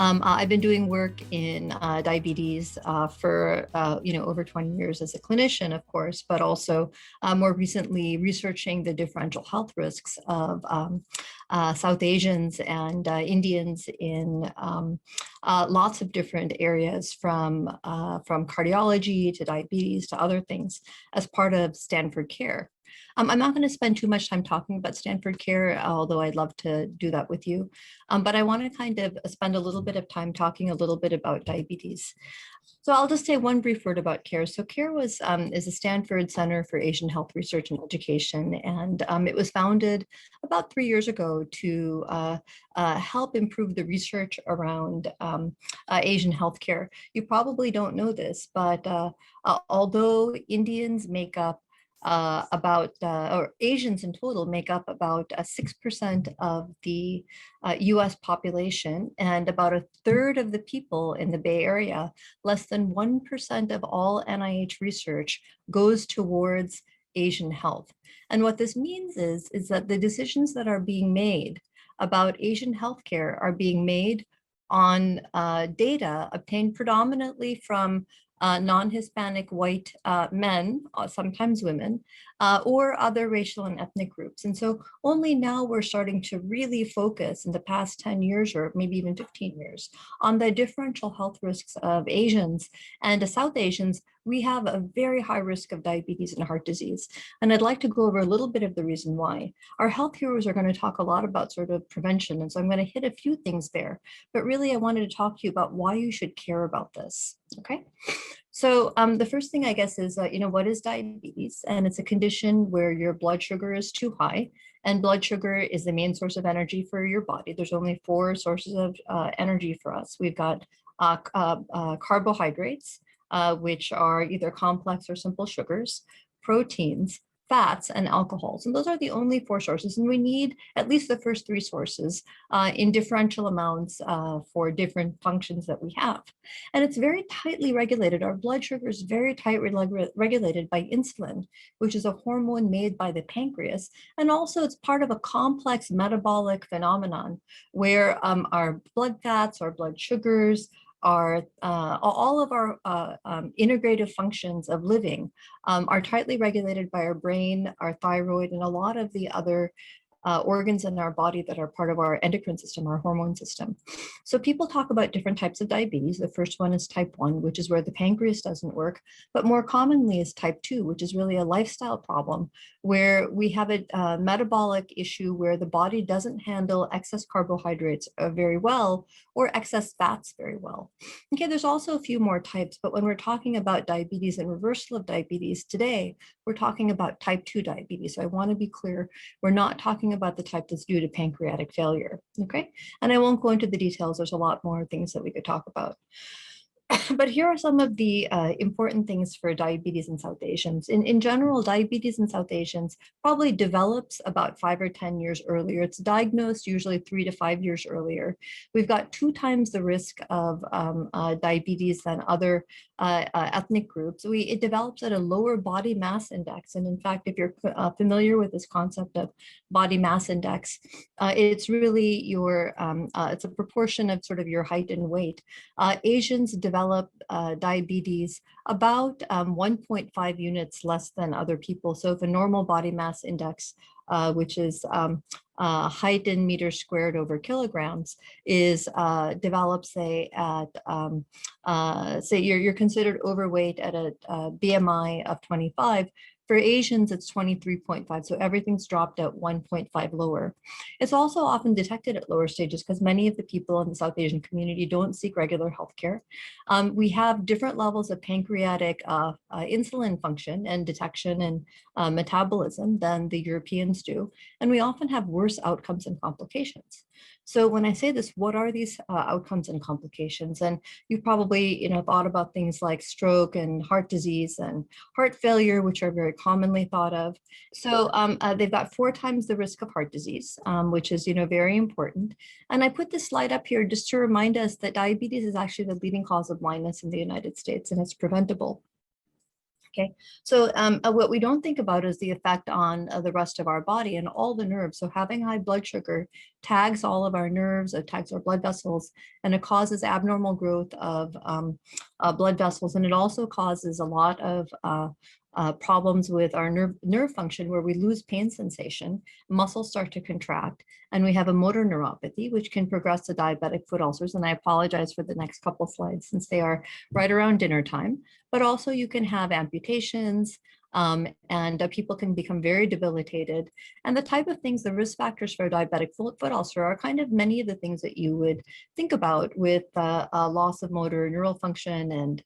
I've been doing work in diabetes for over 20 years as a clinician, of course, but also more recently researching the differential health risks of South Asians and Indians in lots of different areas, from cardiology to diabetes to other things, as part of Stanford Care. I'm not going to spend too much time talking about Stanford Care, although I'd love to do that with you. But I want to kind of spend a little bit of time talking a little bit about diabetes. So I'll just say one brief word about CARE. So CARE is a Stanford Center for Asian Health Research and Education, and it was founded about 3 years ago to help improve the research around Asian healthcare. You probably don't know this, but although Indians make up or Asians in total make up about 6% of the US population, and about a third of the people in the Bay Area, less than 1% of all NIH research goes towards Asian health. And what this means is that the decisions that are being made about Asian healthcare are being made on data obtained predominantly from non-Hispanic white men, sometimes women, or other racial and ethnic groups. And so only now we're starting to really focus, in the past 10 years or maybe even 15 years, on the differential health risks of Asians. And as South Asians, we have a very high risk of diabetes and heart disease. And I'd like to go over a little bit of the reason why. Our health heroes are going to talk a lot about sort of prevention, and so I'm going to hit a few things there. But really, I wanted to talk to you about why you should care about this, okay? So the first thing, I guess, is, what is diabetes? And it's a condition where your blood sugar is too high, and blood sugar is the main source of energy for your body. There's only 4 sources of energy for us. We've got carbohydrates, which are either complex or simple sugars, proteins, fats, and alcohols. And those are the only 4 sources. And we need at least the first 3 sources in differential amounts for different functions that we have. And it's very tightly regulated. Our blood sugar is very tightly regulated by insulin, which is a hormone made by the pancreas. And also it's part of a complex metabolic phenomenon where our blood fats, our blood sugars, all of our integrative functions of living are tightly regulated by our brain, our thyroid, and a lot of the other organs in our body that are part of our endocrine system, our hormone system. So people talk about different types of diabetes. The first one is type 1, which is where the pancreas doesn't work, but more commonly is type 2, which is really a lifestyle problem where we have a metabolic issue where the body doesn't handle excess carbohydrates very well, or excess fats very well. Okay, there's also a few more types, but when we're talking about diabetes and reversal of diabetes today, we're talking about type 2 diabetes. So I want to be clear, we're not talking about the type that's due to pancreatic failure, okay? And I won't go into the details. There's a lot more things that we could talk about. But here are some of the important things for diabetes in South Asians. In general, diabetes in South Asians probably develops about 5 or 10 years earlier. It's diagnosed usually 3 to 5 years earlier. We've got 2 times the risk of diabetes than other ethnic groups. It develops at a lower body mass index. And in fact, if you're familiar with this concept of body mass index, it's really it's a proportion of sort of your height and weight. Asians develop diabetes about 1.5 units less than other people. So if a normal body mass index, which is height in meters squared over kilograms, develops, say, at say you're considered overweight at a BMI of 25. For Asians, it's 23.5, so everything's dropped at 1.5 lower. It's also often detected at lower stages because many of the people in the South Asian community don't seek regular healthcare. We have different levels of pancreatic insulin function and detection and metabolism than the Europeans do, and we often have worse outcomes and complications. So when I say this, what are these outcomes and complications? And you've probably thought about things like stroke and heart disease and heart failure, which are very commonly thought of. So they've got 4 times the risk of heart disease, which is very important. And I put this slide up here just to remind us that diabetes is actually the leading cause of blindness in the United States, and it's preventable. Okay, so what we don't think about is the effect on the rest of our body and all the nerves. So having high blood sugar tags all of our nerves, it tags our blood vessels, and it causes abnormal growth of blood vessels. And it also causes a lot of problems with our nerve function, where we lose pain sensation, muscles start to contract, and we have a motor neuropathy, which can progress to diabetic foot ulcers. And I apologize for the next couple slides since they are right around dinner time. But also you can have amputations, and people can become very debilitated. And the type of things, the risk factors for diabetic foot ulcer are kind of many of the things that you would think about with loss of motor neural function and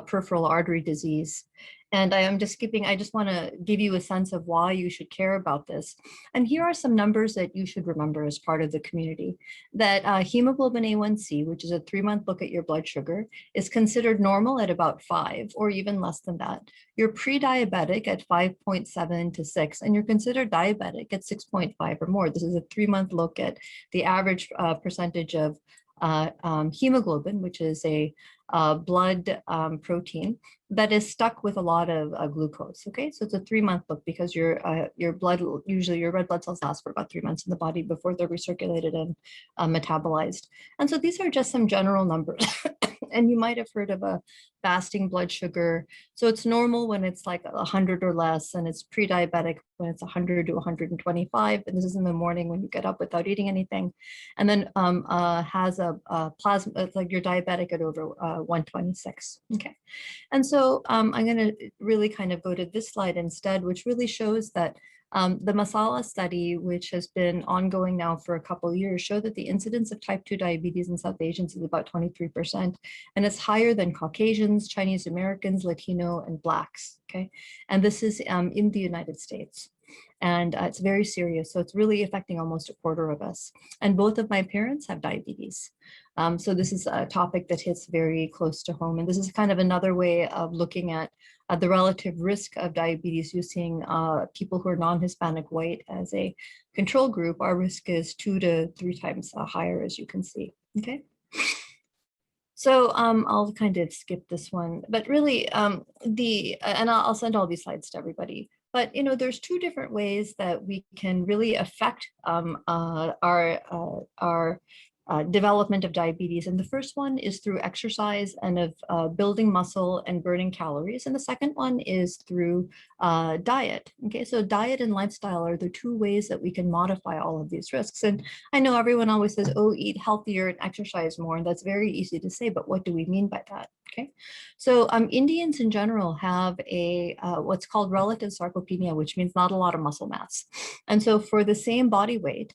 peripheral artery disease. And I am just skipping, I just want to give you a sense of why you should care about this. And here are some numbers that you should remember as part of the community. That hemoglobin A1C, which is a 3-month look at your blood sugar, is considered normal at about 5 or even less than that. You're pre-diabetic at 5.7 to 6, and you're considered diabetic at 6.5 or more. This is a 3-month look at the average percentage of hemoglobin, which is a blood protein that is stuck with a lot of glucose. Okay, so it's a 3-month look because your blood, usually your red blood cells last for about 3 months in the body before they're recirculated and metabolized. And so these are just some general numbers. And you might have heard of a fasting blood sugar. So it's normal when it's like 100 or less, and it's pre-diabetic when it's 100 to 125. And this is in the morning when you get up without eating anything. And then has a plasma, it's like you're diabetic at over 126. Okay. And so I'm going to really kind of go to this slide instead, which really shows that the Masala study, which has been ongoing now for a couple of years, showed that the incidence of type 2 diabetes in South Asians is about 23%, and it's higher than Caucasians, Chinese Americans, Latino, and Blacks. Okay, and this is in the United States. And it's very serious. So it's really affecting almost a quarter of us. And both of my parents have diabetes. So this is a topic that hits very close to home. And this is kind of another way of looking at the relative risk of diabetes using people who are non-Hispanic white as a control group. Our risk is 2 to 3 times higher, as you can see. Okay. So I'll kind of skip this one, but really and I'll send all these slides to everybody. But there's 2 different ways that we can really affect our development of diabetes. And the first one is through exercise and of building muscle and burning calories. And the second one is through diet. Okay, so diet and lifestyle are the 2 ways that we can modify all of these risks. And I know everyone always says, oh, eat healthier and exercise more. And that's very easy to say, but what do we mean by that? Okay, so Indians in general have a what's called relative sarcopenia, which means not a lot of muscle mass. And so for the same body weight,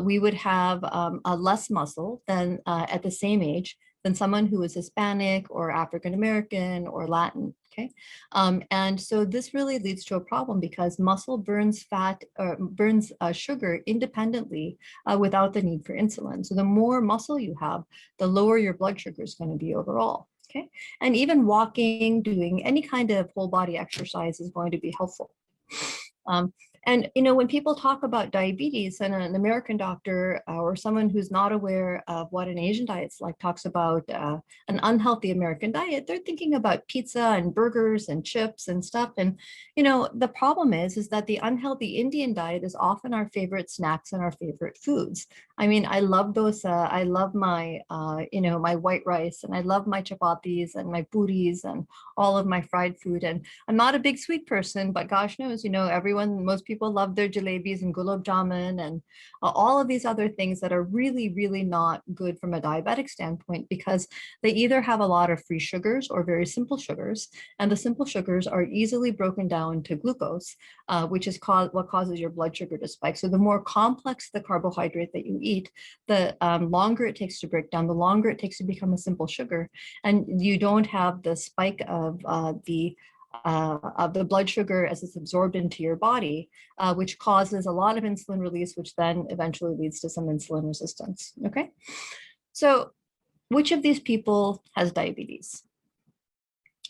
we would have a less muscle than at the same age than someone who is Hispanic or African American or Latin. Okay, and so this really leads to a problem because muscle burns fat or burns sugar independently without the need for insulin. So the more muscle you have, the lower your blood sugar is going to be overall. Okay, and even walking, doing any kind of whole body exercise is going to be helpful. And when people talk about diabetes, and an American doctor or someone who's not aware of what an Asian diet's like talks about an unhealthy American diet, they're thinking about pizza and burgers and chips and stuff. And the problem is that the unhealthy Indian diet is often our favorite snacks and our favorite foods. I mean, I love dosa, I love my my white rice, and I love my chapatis and my puris and all of my fried food. And I'm not a big sweet person, but gosh knows, most people love their jalebis and gulab jamun and all of these other things that are really, really not good from a diabetic standpoint, because they either have a lot of free sugars or very simple sugars. And the simple sugars are easily broken down to glucose, which is what causes your blood sugar to spike. So the more complex the carbohydrate that you eat, the longer it takes to break down, the longer it takes to become a simple sugar. And you don't have the spike of the blood sugar as it's absorbed into your body, which causes a lot of insulin release, which then eventually leads to some insulin resistance. Okay, so which of these people has diabetes?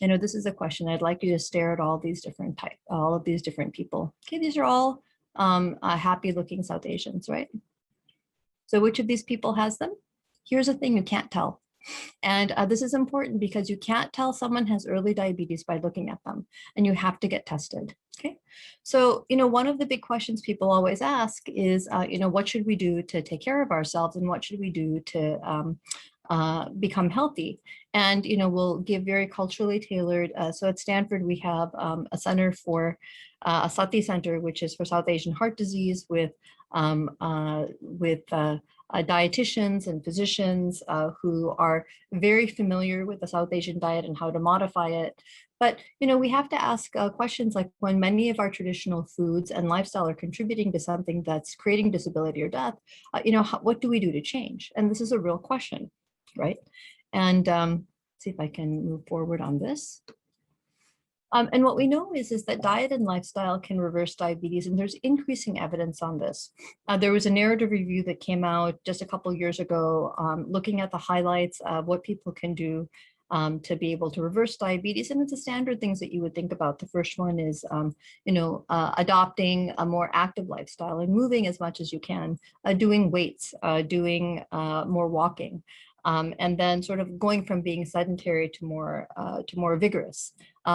This is a question. I'd like you to stare at all of these different people. Okay, these are all happy-looking South Asians, right? So which of these people has them? Here's the thing you can't tell. And this is important because you can't tell someone has early diabetes by looking at them, and you have to get tested. Okay, so one of the big questions people always ask is, what should we do to take care of ourselves, and what should we do to become healthy? And we'll give very culturally tailored. So at Stanford, we have a center for a Sati Center, which is for South Asian heart disease, with dietitians and physicians who are very familiar with the South Asian diet and how to modify it. But we have to ask questions like, when many of our traditional foods and lifestyle are contributing to something that's creating disability or death, what do we do to change? And this is a real question, right? And see if I can move forward on this. And what we know is that diet and lifestyle can reverse diabetes, and there's increasing evidence on this. There was a narrative review that came out just a couple years ago, looking at the highlights of what people can do to be able to reverse diabetes, and it's the standard things that you would think about. The first one is, adopting a more active lifestyle and moving as much as you can, doing weights, doing more walking. And then sort of going from being sedentary to more vigorous,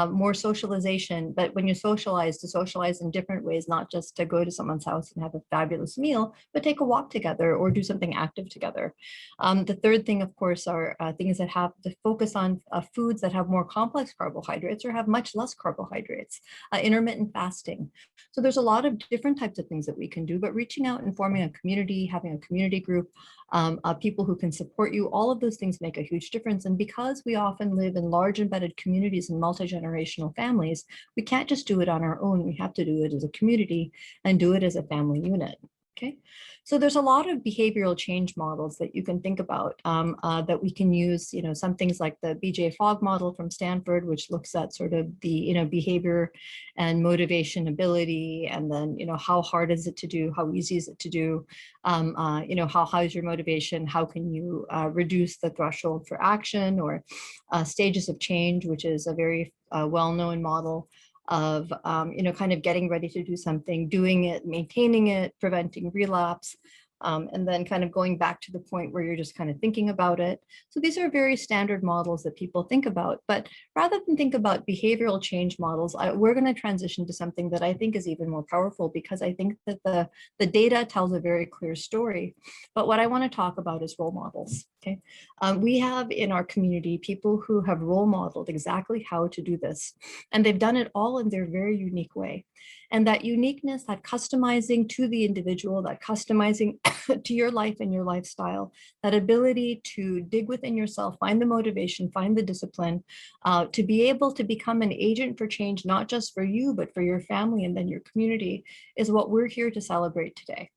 more socialization. But when you socialize, to socialize in different ways, not just to go to someone's house and have a fabulous meal, but take a walk together or do something active together. The third thing, of course, are things that have to focus on foods that have more complex carbohydrates or have much less carbohydrates, intermittent fasting. So there's a lot of different types of things that we can do, but reaching out and forming a community, having a community group, people who can support you, all of those things make a huge difference. And because we often live in large embedded communities and multi-generational families, we can't just do it on our own. We have to do it as a community and do it as a family unit. Okay, so there's a lot of behavioral change models that you can think about that we can use. Some things like the BJ Fogg model from Stanford, which looks at sort of the behavior and motivation ability, and then how hard is it to do, how easy is it to do, how high is your motivation, how can you reduce the threshold for action, or stages of change, which is a very well-known model of kind of getting ready to do something, doing it, maintaining it, preventing relapse, and then kind of going back to the point where you're just kind of thinking about it. So these are very standard models that people think about, but rather than think about behavioral change models, we're going to transition to something that I think is even more powerful, because I think that the data tells a very clear story. But what I want to talk about is role models. Okay, we have in our community people who have role modeled exactly how to do this, and they've done it all in their very unique way. And that uniqueness, that customizing to the individual, that customizing to your life and your lifestyle, that ability to dig within yourself, find the motivation, find the discipline, to be able to become an agent for change, not just for you, but for your family and then your community, is what we're here to celebrate today.